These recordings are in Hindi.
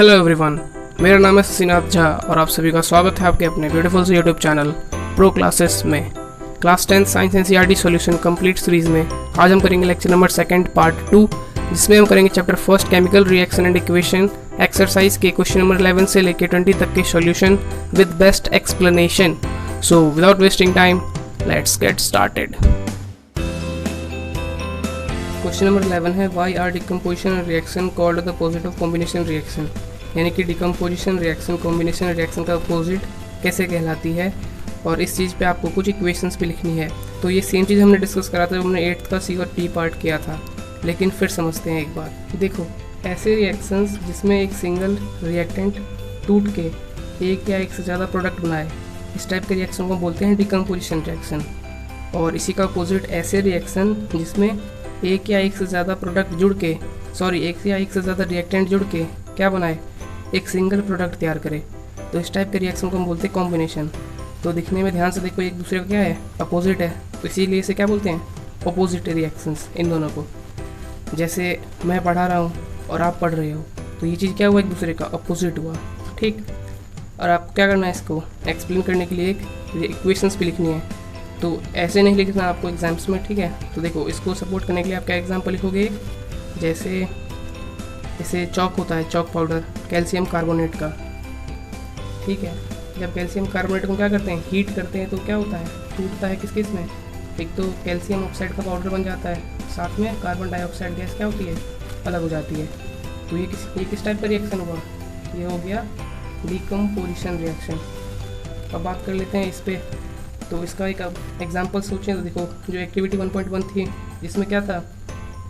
हेलो एवरीवन, मेरा नाम है ससीनाथ झा और आप सभी का स्वागत है आपके अपने ब्यूटीफुल से यूट्यूब चैनल प्रो क्लासेस में। Class 10 science NCERT solution complete series में आज हम करेंगे लेक्चर नंबर 2 पार्ट 2, जिसमें हम करेंगे chapter 1 chemical reaction and equation exercise के क्वेश्चन नंबर 11 से लेकर 20 तक के solution with best explanation. So without wasting time let's get started. Question number 11 है why are decomposition reaction called the opposite of combination reaction, यानी कि डिकम्पोजिशन रिएक्शन कॉम्बिनेशन रिएक्शन का अपोजिट कैसे कहलाती है, और इस चीज़ पे आपको कुछ इक्वेशंस भी लिखनी है। तो ये सेम चीज़ हमने डिस्कस करा था जब हमने 8th का सी और टी पार्ट किया था, लेकिन फिर समझते हैं एक बार। देखो, ऐसे रिएक्शंस जिसमें एक सिंगल रिएक्टेंट टूट के एक या एक से ज़्यादा प्रोडक्ट बनाए, इस टाइप के रिएक्शन को बोलते हैं डिकम्पोजिशन रिएक्शन। और इसी का अपोजिट ऐसे रिएक्शन जिसमें एक या एक से ज़्यादा प्रोडक्ट जुड़ के एक या एक से ज़्यादा रिएक्टेंट जुड़ के क्या बनाए, एक सिंगल प्रोडक्ट तैयार करे, तो इस टाइप के रिएक्शन को हम बोलते हैं कॉम्बिनेशन। तो दिखने में ध्यान से देखो, एक दूसरे का क्या है, अपोजिट है, तो इसीलिए इसे क्या बोलते हैं, अपोजिट रिएक्शंस इन दोनों को। जैसे मैं पढ़ा रहा हूँ और आप पढ़ रहे हो, तो ये चीज़ क्या हुआ, एक दूसरे का अपोजिट हुआ, ठीक। और आपको क्या करना है, इसको एक्सप्लेन करने के लिए एक इक्वेशंस भी लिखनी है। तो ऐसे नहीं लिखना आपको एग्जाम्स में, ठीक है। तो देखो, इसको सपोर्ट करने के लिए आप क्या एग्जाम्पल लिखोगे, जैसे चॉक होता है, चॉक पाउडर कैल्शियम कार्बोनेट का, ठीक है। जब कैल्शियम कार्बोनेट को क्या करते हैं, हीट करते हैं, तो क्या होता है, टूटता है किस में, एक तो कैल्शियम ऑक्साइड का पाउडर बन जाता है, साथ में कार्बन डाइऑक्साइड गैस क्या होती है, अलग हो जाती है। तो ये किस टाइप का रिएक्शन हुआ, ये हो गया डिकम्पोजिशन रिएक्शन। अब बात कर लेते हैं इस पर। तो इसका एक एग्जांपल सोचें तो देखो, जो एक्टिविटी 1.1 थी, जिसमें क्या था,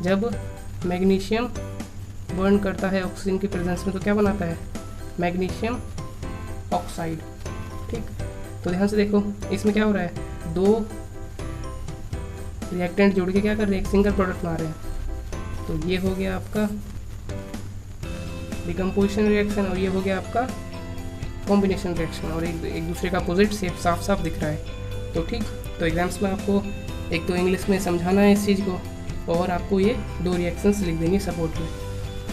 जब मैग्नीशियम बर्न करता है ऑक्सीजन की प्रेजेंस में, तो क्या बनाता है, मैग्नीशियम ऑक्साइड, ठीक। तो ध्यान से देखो, इसमें क्या हो रहा है, दो रिएक्टेंट जोड़ के क्या कर रहे हैं, एक सिंगल प्रोडक्ट बना रहे हैं। तो ये हो गया आपका डिकम्पोजिशन रिएक्शन और ये हो गया आपका कॉम्बिनेशन रिएक्शन, और एक दूसरे का अपोजिट से साफ साफ दिख रहा है। तो ठीक, तो एग्जाम्स में आपको एक तो इंग्लिश में समझाना है इस चीज़ को, और आपको ये दो रिएक्शंस लिख देंगे सपोर्ट में।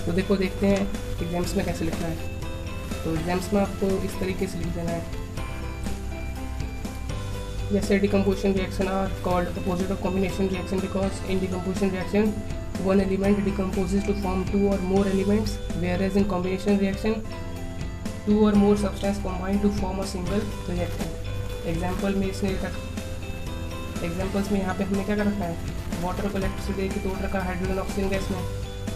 तो देखो, देखते हैं एग्जाम्स में कैसे लिखना है। तो एग्जाम्स में आपको इस तरीके से लिख देना है, जैसे decomposition reaction are called opposite of combination reaction because in decomposition reaction one element decomposes to form two or more elements, whereas in combination reaction two or more substance combine to form a single reactant. Example में इसने एग्जाम्पल्स में यहाँ पे हमने क्या कर रखा है, वाटर को इलेक्ट्रिसिटी की तोड़ रखा है हाइड्रोजन ऑक्सीजन गैस में,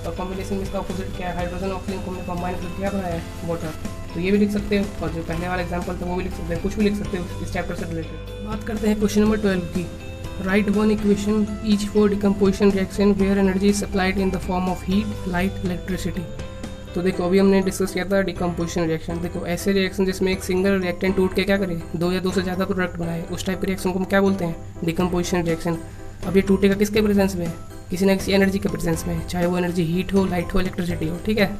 और कॉम्बिनेशन में इसका अपोजिट क्या है, हाइड्रोजन ऑक्सीजन को हमने कंबाइन करके क्या बनाया है, वाटर। तो ये भी लिख सकते हो, और जो पहले वाला एग्जाम्पल था वो भी लिख सकते हैं, कुछ भी लिख सकते हो इस चैप्टर से रिलेटेड। बात करते हैं क्वेश्चन नंबर 12 की। Write one equation each for decomposition reaction where energy is supplied in the form of heat, light, electricity. तो देखो, अभी हमने डिस्कस किया था डिकम्पोजिशन रिएक्शन। देखो, ऐसे रिएक्शन जिसमें एक सिंगल रिएक्टेंट टूट के क्या करे, दो या दो से ज़्यादा प्रोडक्ट बनाए, उस टाइप के रिएक्शन को हम क्या बोलते हैं, डिकम्पोजिशन रिएक्शन। अब ये टूटेगा किसके प्रेजेंस में, किसी न किसी एनर्जी के प्रेजेंस में, चाहे वो एनर्जी हीट हो, लाइट हो, इलेक्ट्रिसिटी हो, ठीक है।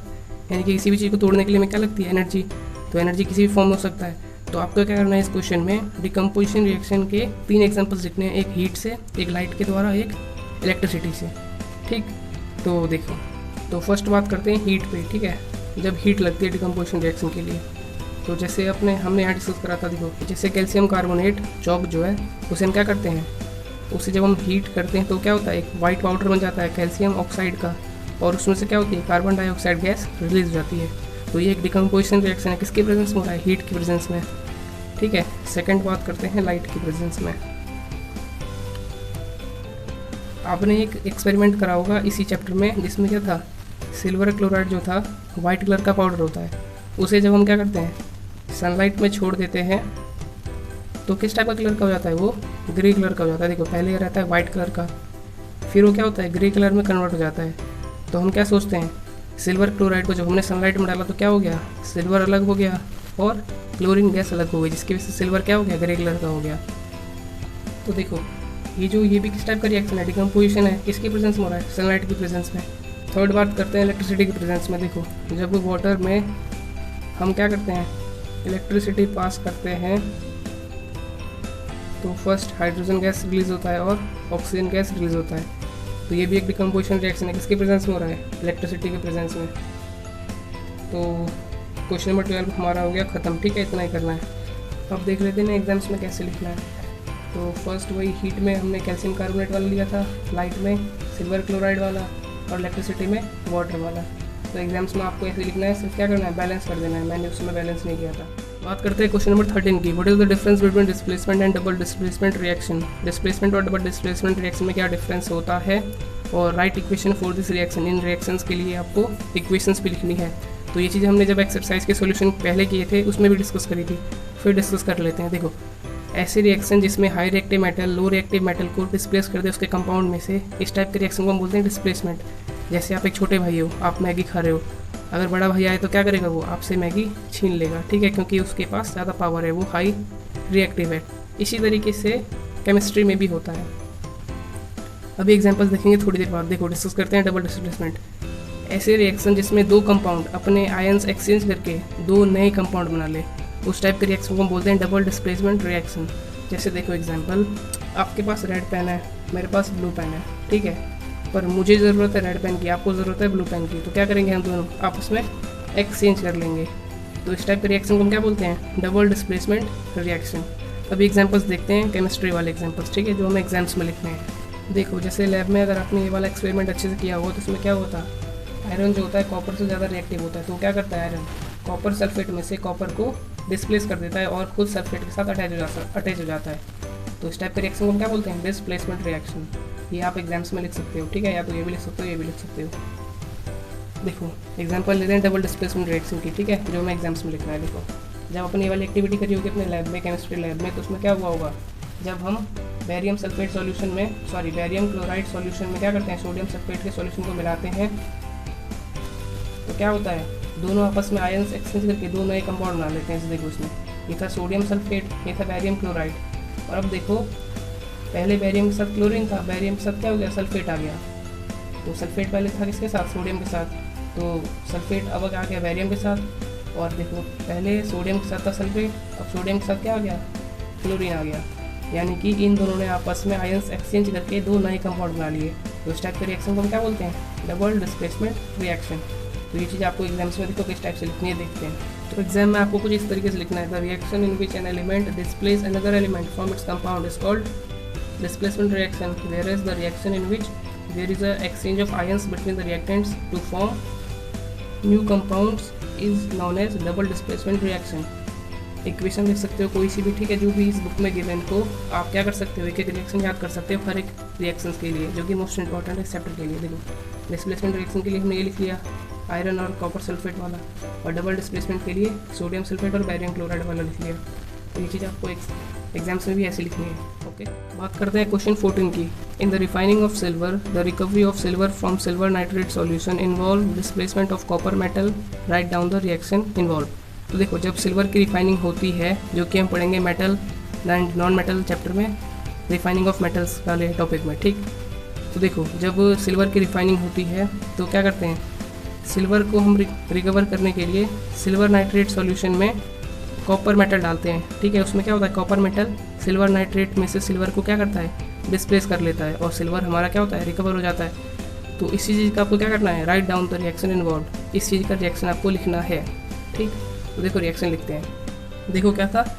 यानी कि किसी भी चीज़ को तोड़ने के लिए हमें क्या लगती है, एनर्जी। तो एनर्जी किसी भी फॉर्म में हो सकता है। तो आपको क्या करना है, इस क्वेश्चन में डिकम्पोजिशन रिएक्शन के 3 एग्जांपल्स लिखने हैं, एक हीट से, एक लाइट के द्वारा, एक इलेक्ट्रिसिटी से, ठीक। तो देखो, तो फर्स्ट बात करते हैं हीट पे, ठीक है। जब हीट लगती है डिकम्पोजिशन रिएक्शन के लिए, तो जैसे हमने यहाँ डिस्कस करा था, देखो, जैसे कैल्शियम कार्बोनेट चौक जो है, उसे हम क्या करते हैं, उसे जब हम हीट करते हैं तो क्या होता है, एक वाइट पाउडर बन जाता है कैल्शियम ऑक्साइड का, और उसमें से क्या होती है, कार्बन डाइऑक्साइड गैस रिलीज हो जाती है। तो ये एक डिकम्पोजिशन रिएक्शन है, किसके प्रेजेंस में हो रहा है, हीट की प्रेजेंस में, ठीक है। सेकंड बात करते हैं लाइट की प्रेजेंस में। आपने एक एक्सपेरिमेंट करा होगा इसी चैप्टर में, जिसमें क्या था, सिल्वर क्लोराइड जो था, वाइट कलर का पाउडर होता है, उसे जब हम क्या करते हैं, सनलाइट में छोड़ देते हैं, तो किस टाइप का कलर का हो जाता है, वो ग्रे कलर का हो जाता है। देखो, पहले रहता है वाइट कलर का, फिर वो क्या होता है, ग्रे कलर में कन्वर्ट हो जाता है। तो हम क्या सोचते हैं, सिल्वर क्लोराइड को जब हमने सनलाइट में डाला तो क्या हो गया, सिल्वर अलग हो गया और क्लोरीन गैस अलग हो गई, जिसकी वजह से सिल्वर क्या हो गया, ग्रे कलर का हो गया। तो देखो, ये भी किस टाइप का रिएक्शन है, डिकम्पोजिशन है, किसकी प्रेजेंस में हो रहा है, सनलाइट की प्रेजेंस में। थर्ड बात करते हैं इलेक्ट्रिसिटी की प्रेजेंस में। देखो, जब वाटर में हम क्या करते हैं, इलेक्ट्रिसिटी पास करते हैं, तो फर्स्ट हाइड्रोजन गैस रिलीज होता है और ऑक्सीजन गैस रिलीज होता है। तो ये भी एक डिकम्पोजिशन रिएक्शन है, किसके प्रेजेंस में हो रहा है, इलेक्ट्रिसिटी के प्रेजेंस में। तो क्वेश्चन नंबर 12 हमारा हो गया ख़त्म। ठीक है, इतना ही करना है। अब देख लेते हैं ना एग्जाम्स में कैसे लिखना है। तो फर्स्ट वही हीट में हमने कैल्शियम कार्बोनेट वाला लिया था, लाइट में सिल्वर क्लोराइड वाला और इलेक्ट्रिसिटी में वाटर वाला। तो एग्जाम्स में आपको ऐसे लिखना है, सिर्फ क्या करना है, बैलेंस कर देना है। मैंने उसमें बैलेंस नहीं किया था। बात करते हैं क्वेश्चन नंबर 13 की। What is the difference between displacement and double displacement reaction. Displacement और डबल डिस्प्लेसमेंट रिएक्शन में क्या डिफरेंस होता है, और right equation for this reaction. In reactions के लिए आपको इक्वेशंस भी लिखनी है। तो ये चीज़ हमने जब एक्सरसाइज के सॉल्यूशन पहले किए थे उसमें भी डिस्कस करी थी, फिर डिस्कस कर लेते हैं। देखो, ऐसे रिएक्शन जिसमें high reactive metal low reactive metal को डिस्प्लेस कर दे उसके कंपाउंड में से, इस टाइप के रिएक्शन को हम बोलते हैं डिस्प्लेसमेंट। जैसे आप एक छोटे भाई हो, आप मैगी खा रहे हो, अगर बड़ा भाई आए तो क्या करेगा, वो आपसे मैगी छीन लेगा। ठीक है, क्योंकि उसके पास ज़्यादा पावर है, वो हाई रिएक्टिव है। इसी तरीके से केमिस्ट्री में भी होता है। अभी एग्जांपल्स देखेंगे थोड़ी देर बाद। देखो, डिस्कस करते हैं डबल डिस्प्लेसमेंट। ऐसे रिएक्शन जिसमें दो कंपाउंड अपने आयंस एक्सचेंज करके दो नए कंपाउंड बना ले, उस टाइप के रिएक्शन को हम बोलते हैं डबल डिस्प्लेसमेंट रिएक्शन। जैसे देखो एग्जांपल, आपके पास रेड पेन है, मेरे पास ब्लू पेन है। ठीक है, पर मुझे ज़रूरत है रेड पेन की, आपको ज़रूरत है ब्लू पेन की। तो क्या करेंगे, हम दोनों आपस में एक्सचेंज कर लेंगे। तो इस टाइप के रिएक्शन को हम क्या बोलते हैं, डबल डिस्प्लेसमेंट रिएक्शन। अभी एग्जांपल्स देखते हैं, केमिस्ट्री वाले एग्जांपल्स। ठीक है, जो हमें एग्जाम्स में लिखने हैं। देखो, जैसे लैब में अगर आपने ये वाला एक्सपेरिमेंट अच्छे से किया हुआ तो उसमें क्या होता है, आयरन जो होता है कॉपर से ज़्यादा रिएक्टिव होता है। तो क्या करता है, आयरन कॉपर सल्फेट में से कॉपर को डिस्प्लेस कर देता है और खुद सल्फेट के साथ अटैच हो जाता है। तो इस टाइप के रिएक्शन को हम क्या बोलते हैं, डिस्प्लेसमेंट रिएक्शन। ये आप एग्जाम्स में लिख सकते हो। ठीक है, या तो ये भी लिख सकते हो, ये भी लिख सकते हो। देखो एग्जांपल लेते हैं डबल डिस्प्लेसमेंट रिएक्शन की। ठीक है, जो हमें एग्जाम्स में लिखना है। देखो, जब अपनी ये वाली एक्टिविटी करी होगी अपने लैब में, केमिस्ट्री लैब में, तो उसमें क्या हुआ होगा, जब हम बैरियम सल्फेट सॉल्यूशन में, बैरियम क्लोराइड सॉल्यूशन में क्या करते हैं, सोडियम सल्फेट के सॉल्यूशन को मिलाते हैं, तो क्या होता है, दोनों आपस में आयंस एक्सचेंज करके दो नए कंपाउंड बना लेते हैं। जैसे देखो, इसमें ये था सोडियम सल्फेट, ये था बैरियम क्लोराइड। और अब देखो, पहले बैरियम के साथ क्लोरीन था, बैरियम के साथ क्या हो गया, सल्फेट आ गया। तो सल्फेट पहले था किसके साथ, सोडियम के साथ, तो सल्फेट अब आ गया बैरियम के साथ। और देखो, पहले सोडियम के साथ था सल्फेट, अब सोडियम के साथ क्या आ गया, क्लोरीन आ गया। यानी कि इन दोनों ने आपस में आयंस एक्सचेंज करके दो नए कंपाउंड बना लिए। तो इस टाइप के रिएक्शन को हम क्या बोलते हैं, डबल डिस्प्लेसमेंट रिएक्शन। तो ये चीज़ आपको एग्जाम्स में देखो किस टाइप से लिखनी है, देखते हैं। तो एग्जाम में आपको कुछ इस तरीके से लिखना है, the reaction in which an element displace another element from its compound is called displacement reaction, whereas the reaction in which there is a exchange of ions between the reactants to form new compounds is known as double displacement reaction। Equation लिख सकते हो कोई सी भी। ठीक है, जो भी इस बुक में गिवन को आप क्या कर सकते हो, एक एक रिएक्शन याद कर सकते हो हर एक रिएक्शंस के लिए, जो कि मोस्ट इंपॉर्टेंट है चैप्टर के लिए। देखो, डिस्प्लेसमेंट रिएक्शन के लिए हमने ये लिख लिया, आयरन और कॉपर सल्फेट वाला, और डबल डिस्प्लेसमेंट के लिए सोडियम सल्फेट और बैरियम क्लोराइड वाला लिख लिया। तो ये चीज़ आपको एग्जाम्स में भी ऐसे लिखनी है। ओके, बात करते हैं क्वेश्चन 14 की। In the refining of silver, the recovery of silver from silver nitrate solution involve displacement of copper metal, write down the reaction involve. तो देखो, जब सिल्वर की रिफाइनिंग होती है, जो कि हम पढ़ेंगे metal and non metal chapter में, रिफाइनिंग ऑफ मेटल्स वाले टॉपिक में। ठीक, तो देखो, जब सिल्वर की रिफाइनिंग होती है तो क्या करते हैं, सिल्वर को हम रिकवर करने के लिए सिल्वर नाइट्रेट सॉल्यूशन में कॉपर मेटल डालते हैं। ठीक है, उसमें क्या होता है, कॉपर मेटल सिल्वर नाइट्रेट में से सिल्वर को क्या करता है, डिस्प्लेस कर लेता है, और सिल्वर हमारा क्या होता है, रिकवर हो जाता है। तो इसी चीज़ का आपको क्या करना है, write down the reaction involve. इस चीज़ का रिएक्शन आपको लिखना है। ठीक, तो देखो रिएक्शन लिखते हैं। देखो क्या था,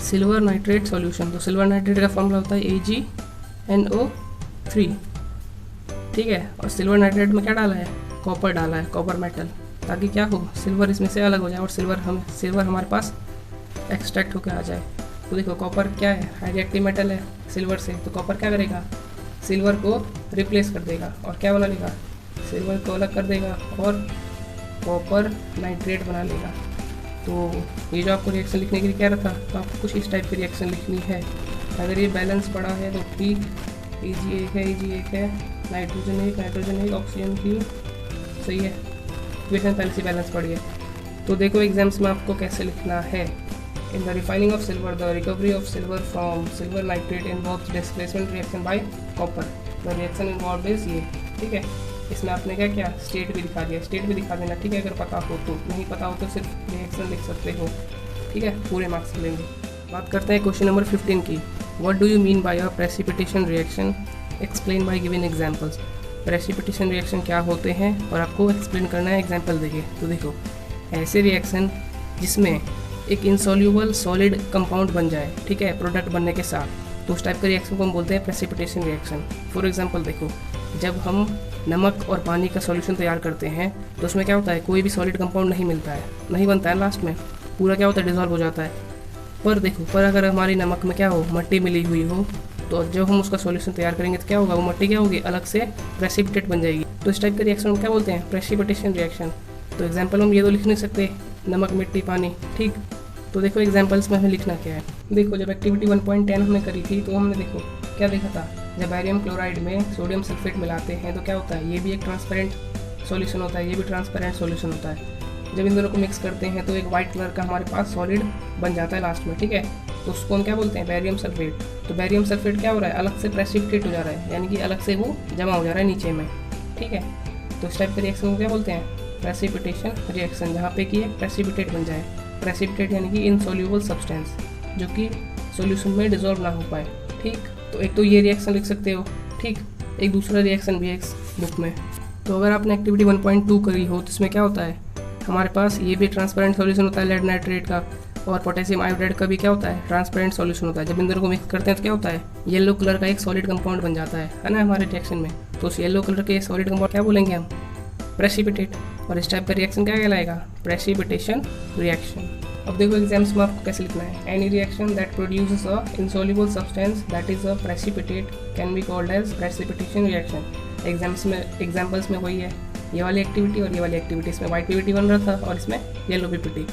सिल्वर नाइट्रेट सॉल्यूशन। तो सिल्वर नाइट्रेट का फॉर्मूला होता है AgNO3। ठीक है, और सिल्वर नाइट्रेट में क्या डाला है, कॉपर डाला है, कॉपर मेटल, ताकि क्या हो, सिल्वर इसमें से अलग हो जाए और सिल्वर हमारे पास एक्सट्रैक्ट होकर आ जाए। तो देखो, कॉपर क्या है, हाई रिएक्टिव मेटल है सिल्वर से, तो कॉपर क्या करेगा, सिल्वर को रिप्लेस कर देगा और क्या बना लेगा, सिल्वर को अलग कर देगा और कॉपर नाइट्रेट बना लेगा। तो ये जो आपको रिएक्शन लिखने के लिए कह रहा था, तो आपको कुछ इस टाइप की रिएक्शन लिखनी है। अगर ये बैलेंस पड़ा है तो ठीक, Ag1 है, नाइट्रोजन एक, ऑक्सीजन की, सही है, इक्वेशन पहले से बैलेंस पड़ी है। तो देखो एग्जाम्स में आपको कैसे लिखना है। In the refining of silver, the recovery of silver from silver nitrate involves displacement reaction by copper. The reaction involved is ये। ठीक है, इसमें आपने क्या किया, स्टेट भी दिखा दिया, स्टेट भी दिखा देना। ठीक है, अगर पता हो तो, नहीं पता हो तो सिर्फ रिएक्शन लिख सकते हो। ठीक है, पूरे मार्क्स मिलेंगे। बात करते हैं क्वेश्चन नंबर 15 की। What do you mean by a precipitation reaction, explain by giving examples. Precipitation reaction क्या होते हैं और आपको एक्सप्लेन करना है एग्जांपल देके। तो देखो, ऐसे रिएक्शन जिसमें एक इंसॉल्यूबल सॉलिड कंपाउंड बन जाए, ठीक है, प्रोडक्ट बनने के साथ, तो उस टाइप के रिएक्शन को हम बोलते हैं प्रेसिपिटेशन रिएक्शन। फॉर एग्जांपल देखो, जब हम नमक और पानी का सॉल्यूशन तैयार करते हैं तो उसमें क्या होता है, कोई भी सॉलिड कंपाउंड नहीं मिलता है, नहीं बनता है, लास्ट में पूरा क्या होता है, डिजॉल्व हो जाता है। पर देखो, पर अगर हमारी नमक में क्या हो, मट्टी मिली हुई हो, तो जब हम उसका सॉल्यूशन तैयार करेंगे तो क्या होगा, वो मट्टी क्या होगी, अलग से प्रेसिपिटेट बन जाएगी। तो इस टाइप के रिएक्शन हम क्या बोलते हैं, प्रेसिपिटेशन रिएक्शन। तो एग्जाम्पल हम ये तो लिख नहीं सकते, नमक मिट्टी पानी, ठीक। तो देखो एग्जाम्पल्स में हमें लिखना क्या है। देखो जब एक्टिविटी 1.10 हमने करी थी तो हमने देखो क्या देखा था, जब बैरियम क्लोराइड में सोडियम सल्फेट मिलाते हैं तो क्या होता है, ये भी एक ट्रांसपेरेंट सॉल्यूशन होता है, ये भी ट्रांसपेरेंट सॉल्यूशन होता है। जब इन दोनों को मिक्स करते हैं तो एक वाइट कलर का हमारे पास सॉलिड बन जाता है लास्ट में, ठीक है। तो उसको हम क्या बोलते हैं, बैरियम सल्फेट। तो बैरियम सल्फेट क्या हो रहा है, अलग से प्रेसिपिटेट हो जा रहा है, यानी कि अलग से वो जमा हो जा रहा है नीचे में, ठीक है। तो इस टाइप के रिएक्शन को क्या बोलते हैं, प्रेसिपिटेशन रिएक्शन, जहाँ पे कि एक प्रेसिपिटेट बन जाए। प्रेसिपिटेट यानी कि इनसॉल्यूबल सब्सटेंस, जो कि सॉल्यूशन में डिजॉल्व ना हो पाए, ठीक। तो एक तो ये रिएक्शन लिख सकते हो, ठीक। एक दूसरा रिएक्शन भी है इस बुक में। तो अगर आपने एक्टिविटी 1.2 करी हो तो इसमें क्या होता है, हमारे पास ये भी ट्रांसपेरेंट सॉल्यूशन होता है लेड नाइट्रेट का, और पोटेशियम आयोडाइड का भी क्या होता है, ट्रांसपेरेंट सॉल्यूशन होता है। जब इन दोनों को मिक्स करते हैं तो क्या होता है, येलो कलर का एक सॉलिड कंपाउंड बन जाता है ना हमारे रिएक्शन में। तो उस येलो कलर के सॉलिड कंपाउंड क्या बोलेंगे हम, प्रेसिपिटेट। और इस टाइप का रिएक्शन क्या कहलाएगा, प्रेसिपिटेशन रिएक्शन। अब देखो एग्जाम्स में आपको कैसे लिखना है, any reaction that produces a insoluble substance that is a precipitate can be called as precipitation reaction. Examples में वही है, ये वाली एक्टिविटी और ये वाली एक्टिविटी, इसमें वाइट पीपीटी बन रहा था और इसमें येलो पीपीटी।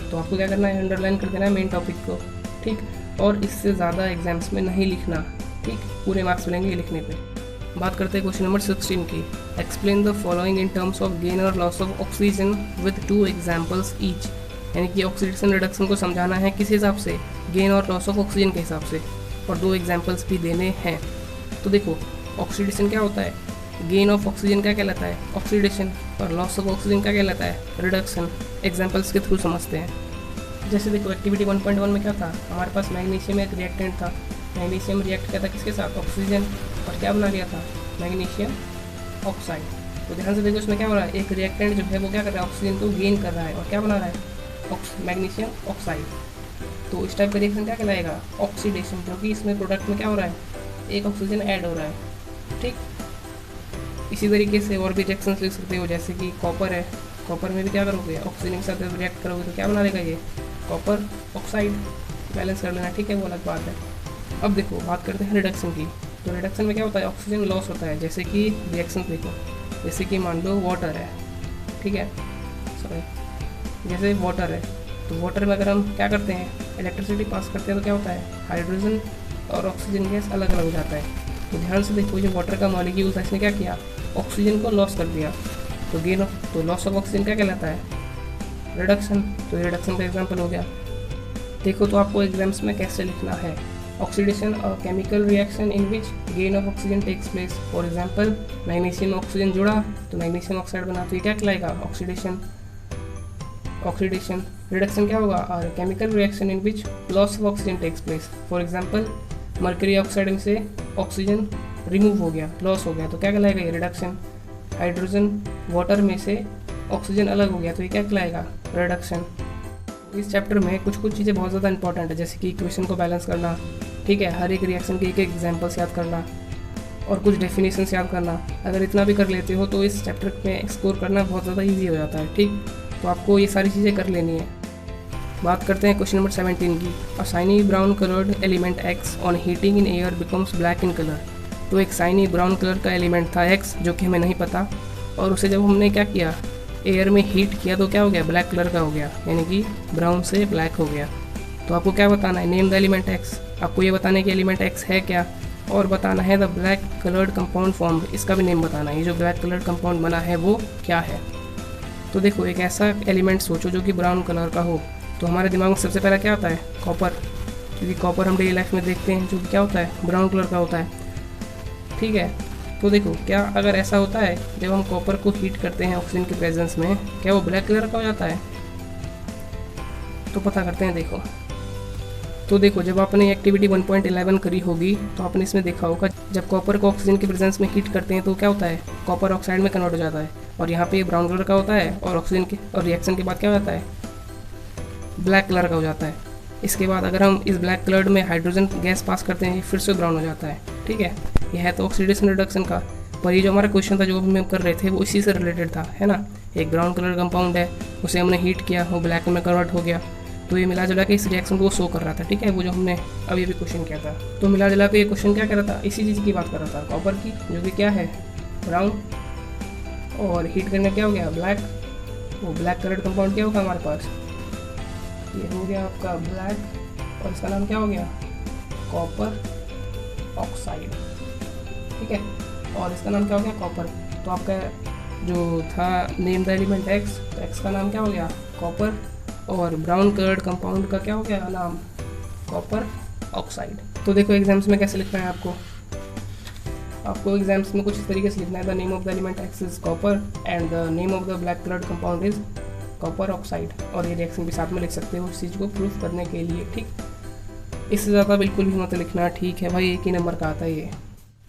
तो आपको क्या करना है, अंडरलाइन कर देना है मेन टॉपिक को, ठीक। और इससे ज़्यादा एग्जाम्स में नहीं लिखना, ठीक, पूरे मार्क्स मिलेंगे ये लिखने पे। बात करते हैं क्वेश्चन नंबर 16 की। Explain the following in terms of gain और loss of oxygen with 2 examples each. यानी कि ऑक्सीडेशन रिडक्शन को समझाना है किस हिसाब से, गेन और लॉस ऑफ ऑक्सीजन के हिसाब से, और 2 एग्जाम्पल्स भी देने हैं। तो देखो ऑक्सीडेशन क्या होता है, गेन ऑफ ऑक्सीजन क्या कहलाता है, ऑक्सीडेशन, और लॉस ऑफ ऑक्सीजन क्या कहलाता है, रिडक्शन। एग्जाम्पल्स के थ्रू समझते हैं। जैसे देखो एक्टिविटी 1.1 में क्या था, हमारे पास मैग्नीशियम एक रिएक्टेंट था, मैग्नीशियम रिएक्ट किया था किसके साथ, ऑक्सीजन, और क्या बना लिया था, मैग्नीशियम ऑक्साइड। तो ध्यान से देखो इसमें क्या हो रहा है, एक रिएक्टेंट जो है वो क्या कर रहा है, ऑक्सीजन को गेन कर रहा है, और क्या बना रहा है, मैग्नीशियम ऑक्साइड। तो इस टाइप का रिएक्शन क्या कहलाएगा, ऑक्सीडेशन, क्योंकि इसमें प्रोडक्ट में क्या हो रहा है, एक ऑक्सीजन ऐड हो रहा है, ठीक। इसी तरीके से और भी रिएक्शंस लिख सकते हो, जैसे कि कॉपर है, कॉपर में भी क्या करोगे, ऑक्सीजन के साथ रिएक्ट करोगे तो क्या बना देगा ये, कॉपर ऑक्साइड। बैलेंस कर लेना, ठीक है, वो अलग बात है। अब देखो बात करते हैं रिडक्शन की। तो रिडक्शन में क्या होता है, ऑक्सीजन लॉस होता है। जैसे कि रिएक्शन देखो, जैसे कि मान लो वाटर है, ठीक है, सॉरी, जैसे वाटर है, तो वाटर में अगर हम क्या करते हैं, इलेक्ट्रिसिटी पास करते हैं तो क्या होता है, हाइड्रोजन और ऑक्सीजन गैस अलग अलग हो जाता है। तो ध्यान से देखो, जो वाटर का मॉलिक्यूल था इसने क्या किया, ऑक्सीजन को लॉस कर दिया। तो गेन ऑफ, तो लॉस ऑफ ऑक्सीजन क्या कहलाता है, रिडक्शन। तो ये रिडक्शन का एग्जाम्पल हो गया। देखो तो आपको एग्जाम्स में कैसे लिखना है, ऑक्सीडेशन और chemical reaction in which gain of oxygen takes place. For example magnesium oxygen जुड़ा तो मैग्नीशियम ऑक्साइड बना, तो ये क्या कहलाएगा, ऑक्सीडेशन। ऑक्सीडेशन रिडक्शन क्या होगा, और chemical reaction in which loss of oxygen takes place. For example mercury oxide में से ऑक्सीजन रिमूव हो गया, लॉस हो गया, तो क्या कहलाएगा ये, रिडक्शन। हाइड्रोजन वाटर में से ऑक्सीजन अलग हो गया तो ये क्या कहलाएगा, रिडक्शन। इस चैप्टर में कुछ कुछ चीज़ें बहुत ज़्यादा इंपॉर्टेंट है, जैसे कि इक्वेशन को बैलेंस करना, ठीक है, हर एक रिएक्शन के एक एक एग्जाम्पल्स याद करना, और कुछ डेफिनेशंस याद करना। अगर इतना भी कर लेते हो तो इस चैप्टर में एक्सप्लोर करना बहुत ज़्यादा ईजी हो जाता है, ठीक। तो आपको ये सारी चीज़ें कर लेनी है। बात करते हैं क्वेश्चन नंबर 17 की। अ shiny brown coloured element x on heating in air becomes black in colour. तो एक शाइनी ब्राउन कलर का एलिमेंट था एक्स, जो कि हमें नहीं पता, और उसे जब हमने क्या किया, एयर में हीट किया तो क्या हो गया, ब्लैक कलर का हो गया, यानी कि ब्राउन से ब्लैक हो गया। तो आपको क्या बताना है, नेम द एलिमेंट एक्स। आपको ये बताना है कि एलिमेंट एक्स है क्या, और बताना है the black coloured compound form, इसका भी नेम बताना है, ये जो ब्लैक कलर्ड कंपाउंड बना है वो क्या है। तो देखो एक ऐसा एलिमेंट सोचो जो कि ब्राउन कलर का हो, तो हमारे दिमाग में सबसे पहला क्या आता है, कॉपर, क्योंकि कॉपर हम डेली लाइफ में देखते हैं जो कि क्या होता है, ब्राउन कलर का होता है, ठीक है। तो देखो क्या अगर ऐसा होता है, जब हम कॉपर को हीट करते हैं ऑक्सीजन के प्रेजेंस में, क्या वो ब्लैक कलर का हो जाता है, तो पता करते हैं। देखो तो देखो जब आपने एक्टिविटी 1.11 करी होगी तो आपने इसमें देखा होगा, जब कॉपर को ऑक्सीजन के प्रेजेंस में हीट करते हैं तो क्या होता है, कॉपर ऑक्साइड में कन्वर्ट हो जाता है। और यहाँ पे ब्राउन कलर का होता है, और ऑक्सीजन के और रिएक्शन के बाद क्या हो जाता है, ब्लैक कलर का हो जाता है। इसके बाद अगर हम इस ब्लैक कलर में हाइड्रोजन गैस पास करते हैं, फिर से ब्राउन हो जाता है। ठीक है, यह है तो ऑक्सीडेशन रिडक्शन का। पर ये जो हमारा क्वेश्चन था जो भी हम कर रहे थे, वो इसी से रिलेटेड था, है ना। एक ब्राउन कलर कंपाउंड है, उसे हमने हीट किया, वो ब्लैक में कन्वर्ट हो गया, तो ये मिला जुला के इस रिएक्शन को शो कर रहा था। ठीक है, वो जो हमने अभी क्वेश्चन किया था, तो मिला जुला के ये क्वेश्चन क्या कर रहा था, इसी चीज़ की बात कर रहा था, कॉपर की, जो कि क्या है ब्राउन, और हीट करने क्या हो गया ब्लैक। वो ब्लैक कलर कंपाउंड क्या होगा हमारे पास, ये हो गया आपका ब्लैक, और इसका नाम क्या हो गया, कॉपर ऑक्साइड। ठीक है, और इसका नाम क्या हो गया, कॉपर। तो आपका जो था नेम द एलिमेंट एक्स, तो एक्स का नाम क्या हो गया, कॉपर, और ब्राउन कलर्ड कंपाउंड का क्या हो गया नाम, कॉपर ऑक्साइड। तो देखो एग्जाम्स में कैसे लिखना है आपको एग्जाम्स में कुछ इस तरीके से लिखना है, the name of the element x is copper and the name of the black coloured compound is copper oxide, और ये रिएक्शन भी साथ में लिख सकते हो इस चीज़ को प्रूफ करने के लिए। ठीक, इससे ज़्यादा बिल्कुल भी मत लिखना। ठीक है भाई, एक ही नंबर का आता है ये।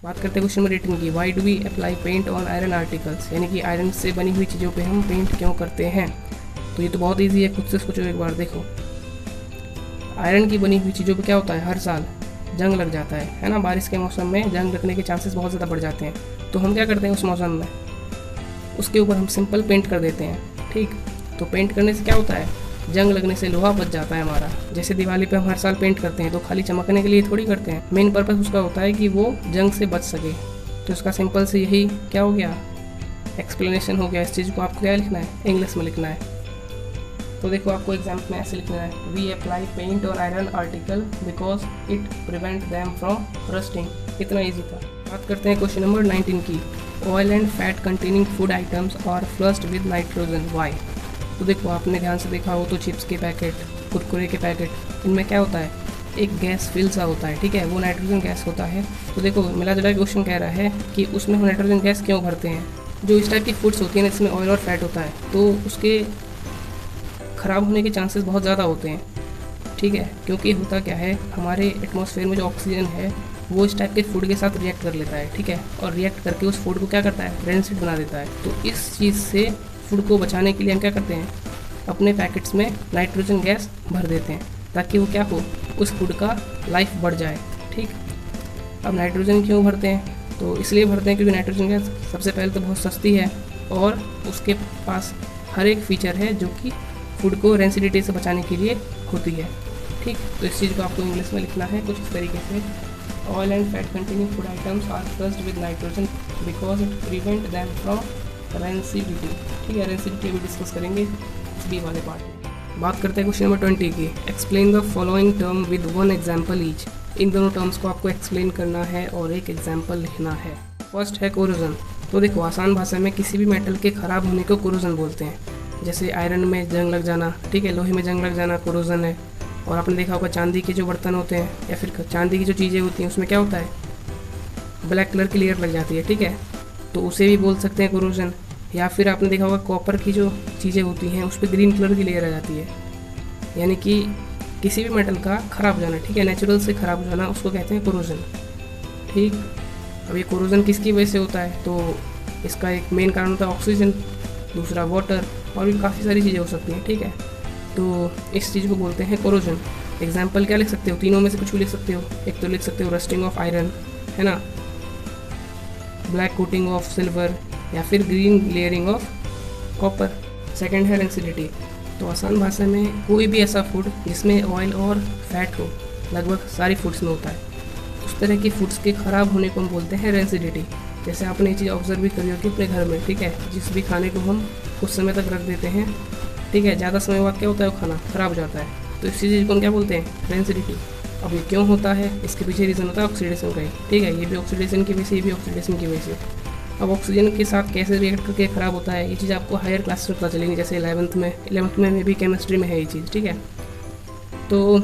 बात करते हैं क्वेश्चन में रेटिंग की। Why do we apply paint on iron articles, यानी कि आयरन से बनी हुई चीज़ों पे हम पेंट क्यों करते हैं। तो ये तो बहुत ईजी है, खुद से सोचो एक बार। देखो आयरन की बनी हुई चीज़ों पे क्या होता है, हर साल जंग लग जाता है ना। बारिश के मौसम में जंग लगने के चांसेस बहुत ज़्यादा बढ़ जाते हैं, तो हम क्या करते हैं उस मौसम में, उसके ऊपर हम सिंपल पेंट कर देते हैं। ठीक, तो पेंट करने से क्या होता है, जंग लगने से लोहा बच जाता है हमारा। जैसे दिवाली पे हम हर साल पेंट करते हैं, तो खाली चमकने के लिए थोड़ी करते हैं, मेन पर्पस उसका होता है कि वो जंग से बच सके। तो इसका सिंपल से यही क्या हो गया, एक्सप्लेनेशन हो गया। इस चीज़ को आपको क्या लिखना है, इंग्लिश में लिखना है। तो देखो आपको एग्जाम में ऐसे लिखना है, वी अप्लाई पेंट और iron article because it prevent them from rusting. इतना ईजी था। बात करते हैं क्वेश्चन नंबर 19 की। Oil and fat containing food items are flushed with nitrogen, why. तो देखो आपने ध्यान से देखा हो तो चिप्स के पैकेट, कुरकुरे के पैकेट, इनमें क्या होता है, एक गैस फिल सा होता है। ठीक है, वो नाइट्रोजन गैस होता है। तो देखो मिला जुला क्वेश्चन कह रहा है कि उसमें हम नाइट्रोजन गैस क्यों भरते हैं। जो इस टाइप की फूड्स होती हैं इसमें ऑयल और फैट होता है, तो उसके ख़राब होने के चांसेस बहुत ज़्यादा होते हैं। ठीक है, क्योंकि होता क्या है, हमारे एटमॉस्फेयर में जो ऑक्सीजन है वो इस टाइप के फूड के साथ रिएक्ट कर लेता है। ठीक है, और रिएक्ट करके उस फूड को क्या करता है, रेंसिड बना देता है। तो इस चीज़ से फूड को बचाने के लिए हम क्या करते हैं, अपने पैकेट्स में नाइट्रोजन गैस भर देते हैं, ताकि वो क्या हो, उस फूड का लाइफ बढ़ जाए। ठीक, अब नाइट्रोजन क्यों भरते हैं, तो इसलिए भरते हैं क्योंकि नाइट्रोजन गैस सबसे पहले तो बहुत सस्ती है, और उसके पास हर एक फीचर है जो कि फूड को रेंसिडिटी से बचाने के लिए होती है। ठीक, तो इस चीज़ को आपको इंग्लिश में लिखना है कुछ इस तरीके से, oil and fat containing food items are flushed with nitrogen because it prevent them from rancidity. ठीक है, रेंसिडिटी भी डिस्कस करेंगे बी वाले पार्ट में। बात करते हैं क्वेश्चन नंबर 20 की। Explain the following term with one example each. इन दोनों टर्म्स को आपको एक्सप्लेन करना है और एक एग्जाम्पल लिखना है। फर्स्ट है कोरोजन। तो देखो आसान भाषा में किसी भी मेटल के ख़राब होने को कोरोजन बोलते हैं। जैसे आयरन में जंग लग जाना, ठीक है, लोहे में जंग लग जाना कोरोजन है। और आपने देखा होगा चांदी के जो बर्तन होते हैं या फिर चांदी की जो चीज़ें होती हैं उसमें क्या होता है, ब्लैक कलर की लेयर लग जाती है। ठीक है, तो उसे भी बोल सकते हैं कोरोजन। या फिर आपने देखा होगा कॉपर की जो चीज़ें होती हैं उस पर ग्रीन कलर की लेयर आ जाती है, यानी कि किसी भी मेटल का ख़राब हो जाना। ठीक है, नेचुरल से ख़राब हो जाना उसको कहते हैं कोरोजन। ठीक, अब ये कोरोजन किसकी वजह से होता है, तो इसका एक मेन कारण होता है ऑक्सीजन, दूसरा वाटर, और भी काफ़ी सारी चीज़ें हो सकती हैं। ठीक है, तो इस चीज़ को बोलते हैं कोरोजन। एग्जाम्पल क्या लिख सकते हो, तीनों में से कुछ भी लिख सकते हो। एक तो लिख सकते हो रस्टिंग ऑफ आयरन, है ना, ब्लैक कोटिंग ऑफ सिल्वर, या फिर green layering of copper. Second है रेंसिडिटी। तो आसान भाषा में कोई भी ऐसा फूड जिसमें ऑयल और फैट हो, लगभग सारी फूड्स में होता है, उस तरह की फूड्स के ख़राब होने को हम बोलते हैं रेंसिडिटी। जैसे आपने ये चीज़ ऑब्जर्व भी करी होगी अपने घर में। ठीक है, जिस भी खाने को हम कुछ समय तक रख देते हैं, ठीक है, ज़्यादा समय बाद क्या होता है, वो खाना ख़राब हो जाता है। तो इस चीज़ को हम क्या बोलते हैं, रेंसिडिटी। अब ये क्यों होता है, इसके पीछे रीज़न होता है ऑक्सीडेशन का ही। ठीक है, ये भी ऑक्सीडेशन की वजह से, ये भी ऑक्सीडेशन की वजह से। अब ऑक्सीजन के साथ कैसे रिएक्ट करके ख़राब होता है, ये चीज़ आपको हायर क्लास में पता चलेगी, जैसे 11th में भी केमिस्ट्री में है ये चीज़। ठीक है, तो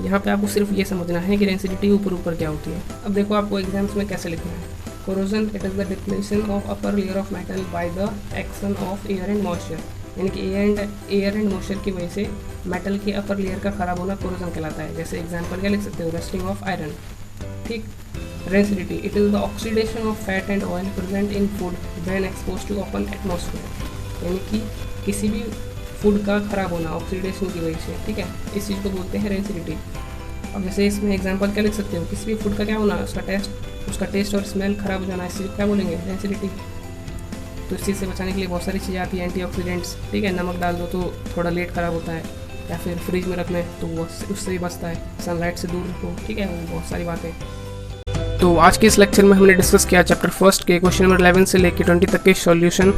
यहाँ पे आपको सिर्फ ये समझना है कि रेंसिडिटी ऊपर ऊपर क्या होती है। अब देखो आपको एग्जाम्स में कैसे लिखना है। Corrosion, it is the depletion of upper layer of metal by the action of air and moisture, यानी कि एयर एंड मॉइस्चर की वजह से मेटल के अपर लेयर का ख़राब होना कोरोजन कहलाता है। जैसे एग्जाम्पल क्या लिख सकते हो, रस्टिंग ऑफ आयरन। ठीक, rancidity, it is the oxidation of fat and oil present in food when expose to open atmosphere, यानी कि किसी भी फूड का ख़राब होना ऑक्सीडेशन की वजह से, ठीक है, इस चीज़ को बोलते हैं रेंसिडिटी। अब जैसे इसमें एग्जांपल क्या लिख सकते हो, किसी भी फूड का क्या होना, उसका टेस्ट और स्मेल ख़राब हो जाना, इस चीज़ को क्या बोलेंगे, रेंसिडिटी। तो इस चीज़ से बचाने के लिए बहुत सारी चीज़ें आती हैं, एंटीऑक्सीडेंट्स, ठीक है, नमक डाल दो तो थोड़ा लेट ख़राब होता है, या फिर फ्रिज में रख लें तो वो उससे भी बचता है, सनलाइट से दूर रखो, ठीक है, वो बहुत सारी बातें। तो आज के इस लेक्चर में हमने डिस्कस किया चैप्टर फर्स्ट के क्वेश्चन नंबर 11 से लेकर 20 तक के सॉल्यूशन।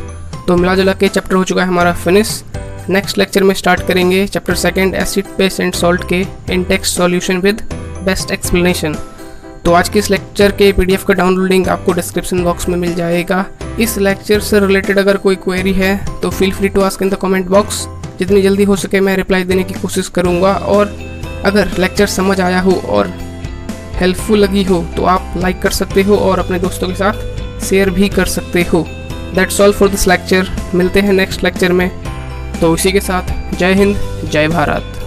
तो मिला जुला के चैप्टर हो चुका है हमारा फिनिश। नेक्स्ट लेक्चर में स्टार्ट करेंगे chapter second acid base and salt के in text solution with best explanation. तो आज के इस लेक्चर के PDF का डाउनलोड लिंक आपको डिस्क्रिप्शन बॉक्स में मिल जाएगा। इस लेक्चर से रिलेटेड अगर कोई क्वेरी है तो feel free to ask in the comment box, जितनी जल्दी हो सके मैं रिप्लाई देने की कोशिश करूँगा। और अगर लेक्चर समझ आया हो और हेल्पफुल लगी हो तो आप लाइक कर सकते हो और अपने दोस्तों के साथ शेयर भी कर सकते हो। That's all for this lecture. मिलते हैं नेक्स्ट लेक्चर में। तो इसी के साथ जय हिंद, जय भारत।